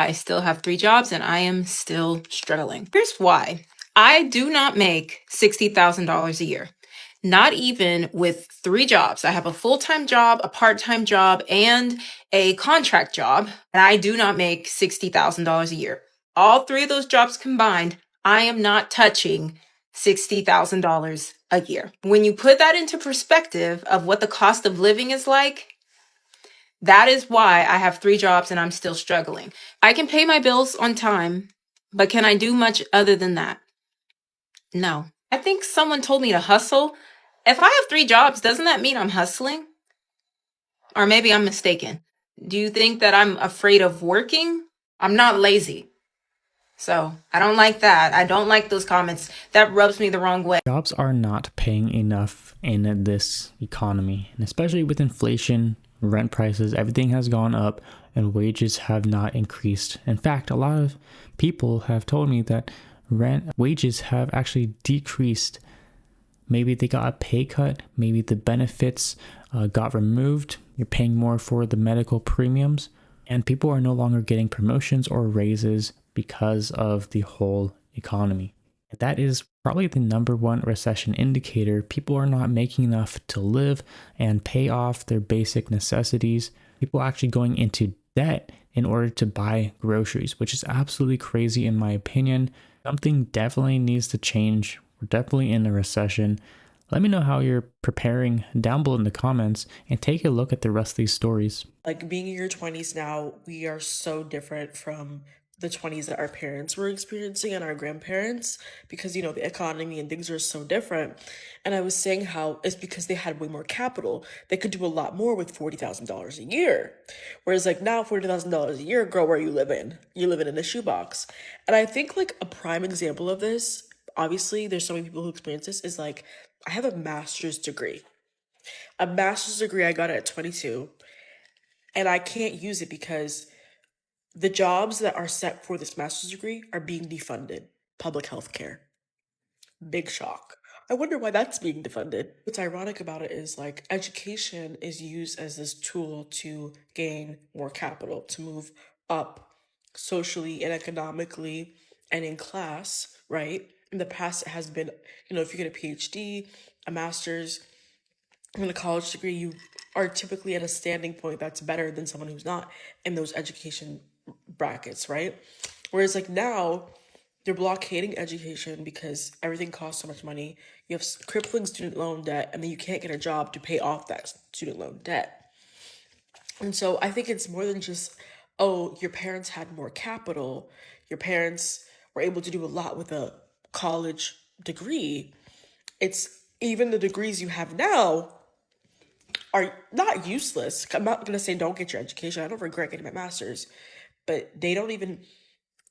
I still have 3 jobs and I am still struggling. Here's why. I do not make $60,000 a year. Not even with 3 jobs. I have a full-time job, a part-time job, and a contract job, and I do not make $60,000 a year. All 3 of those jobs combined, I am not touching $60,000 a year. When you put that into perspective of what the cost of living is like, that is why I have 3 jobs and I'm still struggling. I can pay my bills on time, but can I do much other than that? No. I think someone told me to hustle. If I have 3 jobs, doesn't that mean I'm hustling? Or maybe I'm mistaken. Do you think that I'm afraid of working? I'm not lazy. So I don't like that. I don't like those comments. That rubs me the wrong way. Jobs are not paying enough in this economy, and especially with inflation, rent prices, everything has gone up and wages have not increased. In fact, a lot of people have told me that wages have actually decreased. Maybe they got a pay cut, maybe the benefits got removed, you're paying more for the medical premiums, and people are no longer getting promotions or raises because of the whole economy. That is probably the number one recession indicator. People are not making enough to live and pay off their basic necessities. People are actually going into debt in order to buy groceries, which is absolutely crazy in my opinion. Something definitely needs to change. We're definitely in a recession. Let me know how you're preparing down below in the comments and take a look at the rest of these stories. Like being in your 20s now, we are so different from the 20s that our parents were experiencing and our grandparents because, the economy and things are so different. And I was saying how it's because they had way more capital. They could do a lot more with $40,000 a year. Whereas, like, now, $40,000 a year, girl, where you living? You're living in a shoebox. And I think, like, a prime example of this, obviously, there's so many people who experience this, is like, I have a master's degree. A master's degree I got at 22, and I can't use it because the jobs that are set for this master's degree are being defunded. Public health care. Big shock. I wonder why that's being defunded. What's ironic about it is like education is used as this tool to gain more capital, to move up socially and economically and in class, right? In the past, it has been, if you get a PhD, a master's, and a college degree, you are typically at a standing point that's better than someone who's not in those education brackets, right? Whereas like now, they're blockading education because everything costs so much money. You have crippling student loan debt, and then you can't get a job to pay off that student loan debt. And so I think it's more than just, oh, your parents had more capital. Your parents were able to do a lot with a college degree. It's even the degrees you have now are not useless. I'm not going to say don't get your education. I don't regret getting my master's, but they don't even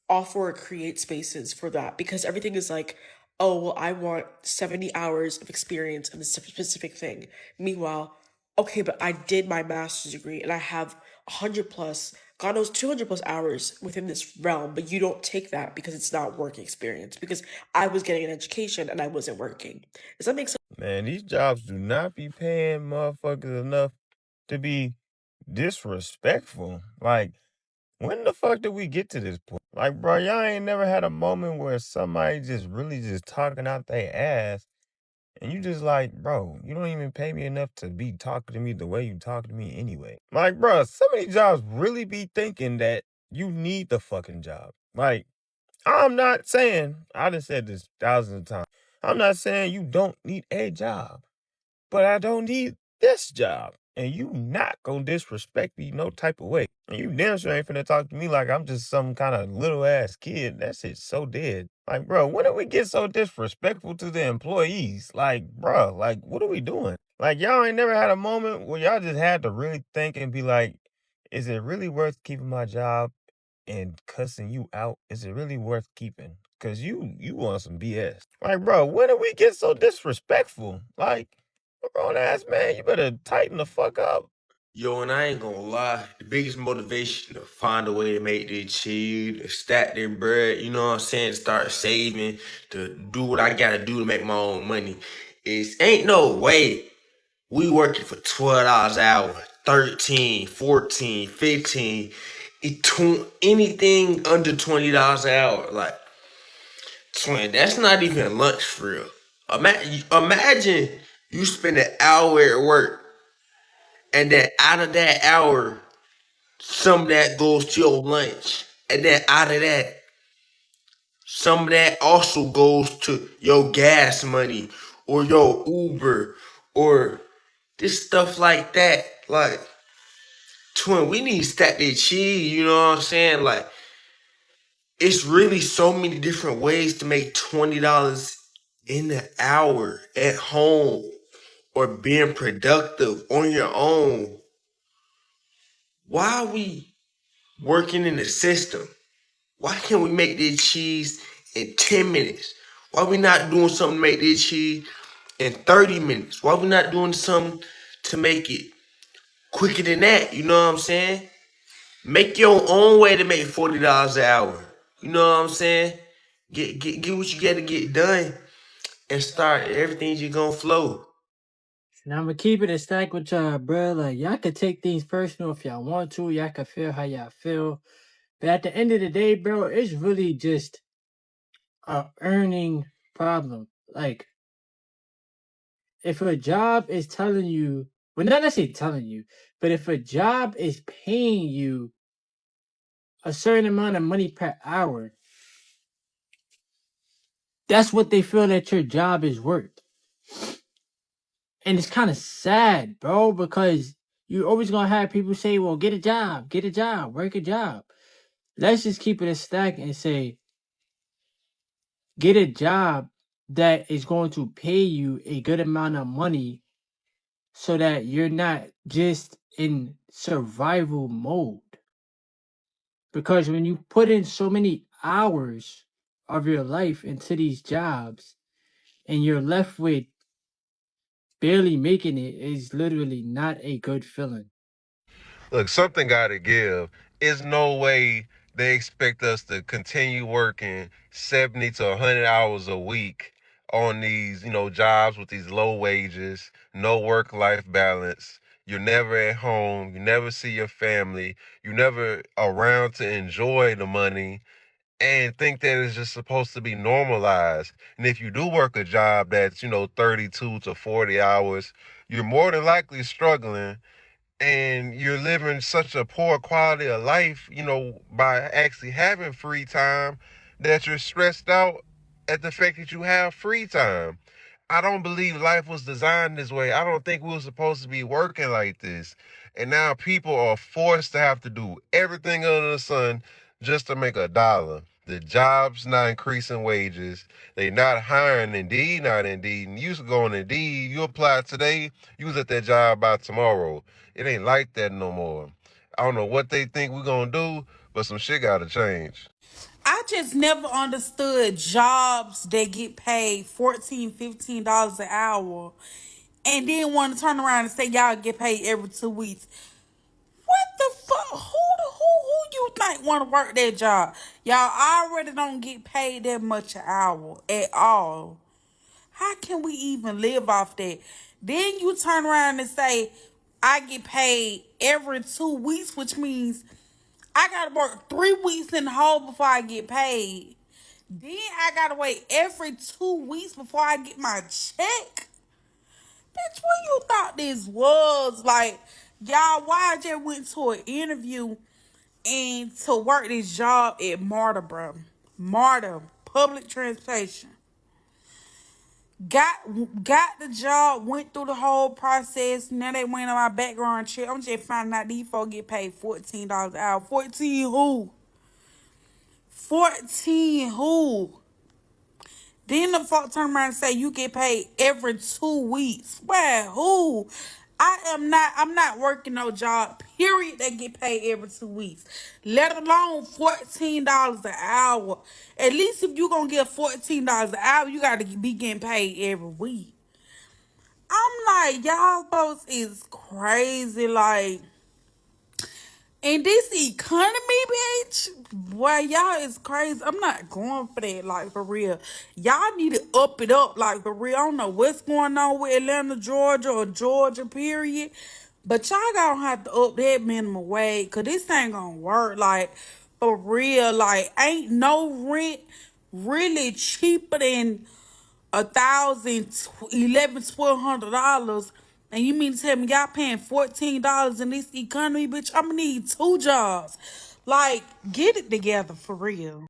offer or create spaces for that because everything is like, oh, well, I want 70 hours of experience in this specific thing. Meanwhile, okay, but I did my master's degree and I have 100 plus, God knows 200 plus hours within this realm, but you don't take that because it's not work experience because I was getting an education and I wasn't working. Does that make sense? Man, these jobs do not be paying motherfuckers enough to be disrespectful. Like, when the fuck did we get to this point? Like, bro, y'all ain't never had a moment where somebody just really just talking out their ass and you just like, bro, you don't even pay me enough to be talking to me the way you talk to me anyway. Like, bro, some of these jobs really be thinking that you need the fucking job. Like, I'm not saying, I done said this thousands of times, I'm not saying you don't need a job, but I don't need this job. And you not gonna disrespect me no type of way. And you damn sure ain't finna talk to me like I'm just some kind of little ass kid. That shit's so dead. Like, bro, when did we get so disrespectful to the employees? Like, bro, like, what are we doing? Like, y'all ain't never had a moment where y'all just had to really think and be like, is it really worth keeping my job and cussing you out? Is it really worth keeping? Cause you want some BS. Like, bro, when did we get so disrespectful? Like, grown ass man, you better tighten the fuck up. Yo, and I ain't gonna lie, the biggest motivation to find a way to make this cheese, to stack their bread, you know what I'm saying, to start saving, to do what I gotta do to make my own money, is ain't no way we working for $12 an hour, 13, 14, 15. anything under $20 an hour. Like, twin, that's not even lunch for real. Imagine you spend an hour at work, and then out of that hour, some of that goes to your lunch, and then out of that, some of that also goes to your gas money or your Uber or this stuff like that. Like, twin, we need to stack that cheese, you know what I'm saying? Like, it's really so many different ways to make $20 in the hour at home or being productive on your own. Why are we working in the system? Why can't we make this cheese in 10 minutes? Why we not doing something to make this cheese in 30 minutes? Why we not doing something to make it quicker than that? You know what I'm saying? Make your own way to make $40 an hour. You know what I'm saying? Get what you got to get done and start everything just gonna flow. And I'm gonna keep it a stack with y'all, bro. Like y'all can take things personal if y'all want to. Y'all can feel how y'all feel, but at the end of the day, bro, it's really just a earning problem. Like if a job is telling you, well, not necessarily telling you, but if a job is paying you a certain amount of money per hour, that's what they feel that your job is worth. And it's kind of sad, bro, because you're always gonna have people say, well, get a job, work a job. Let's just keep it a stack and say, get a job that is going to pay you a good amount of money so that you're not just in survival mode. Because when you put in so many hours of your life into these jobs and you're left with barely making it, is literally not a good feeling. Look, something got to give. There's no way they expect us to continue working 70 to 100 hours a week on these, jobs with these low wages, no work-life balance. You're never at home. You never see your family. You're never around to enjoy the money and think that it's just supposed to be normalized. And if you do work a job that's, 32 to 40 hours, you're more than likely struggling and you're living such a poor quality of life, by actually having free time that you're stressed out at the fact that you have free time. I don't believe life was designed this way. I don't think we were supposed to be working like this. And now people are forced to have to do everything under the sun just to make $1. The job's not increasing wages. They not hiring Indeed, not Indeed. And you used to go on Indeed, you apply today, you was at that job by tomorrow. It ain't like that no more. I don't know what they think we're gonna do, but some shit gotta change. I just never understood jobs that get paid $14, $15 an hour and then want to turn around and say y'all get paid every 2 weeks. What the fuck? Who you think want to work that job? Y'all already don't get paid that much an hour at all. How can we even live off that? Then you turn around and say, I get paid every 2 weeks, which means I gotta work 3 weeks in the hole before I get paid. Then I gotta wait every 2 weeks before I get my check. Bitch, what you thought this was? Like, y'all, why I just went to an interview and to work this job at MARTA, bro. MARTA, public transportation. Got the job, went through the whole process. Now they went on my background check. I'm just finding out these folks get paid $14 an hour. 14 who? 14 who? Then the folk turn around and say you get paid every 2 weeks. Well, who? I'm not working no job, period, that get paid every 2 weeks. Let alone $14 an hour. At least if you gonna get $14 an hour, you gotta be getting paid every week. I'm like, y'all folks is crazy, like. And this economy, bitch, boy, y'all is crazy. I'm not going for that, like, for real. Y'all need to up it up, like, for real. I don't know what's going on with Atlanta, Georgia, or Georgia, period. But y'all gonna have to up that minimum wage, cause this ain't gonna work. Like, for real, like, ain't no rent really cheaper than $1,000, $1,100, $1,200. And you mean to tell me y'all paying $14 in this economy, bitch? I'm gonna need 2 jobs. Like, get it together for real.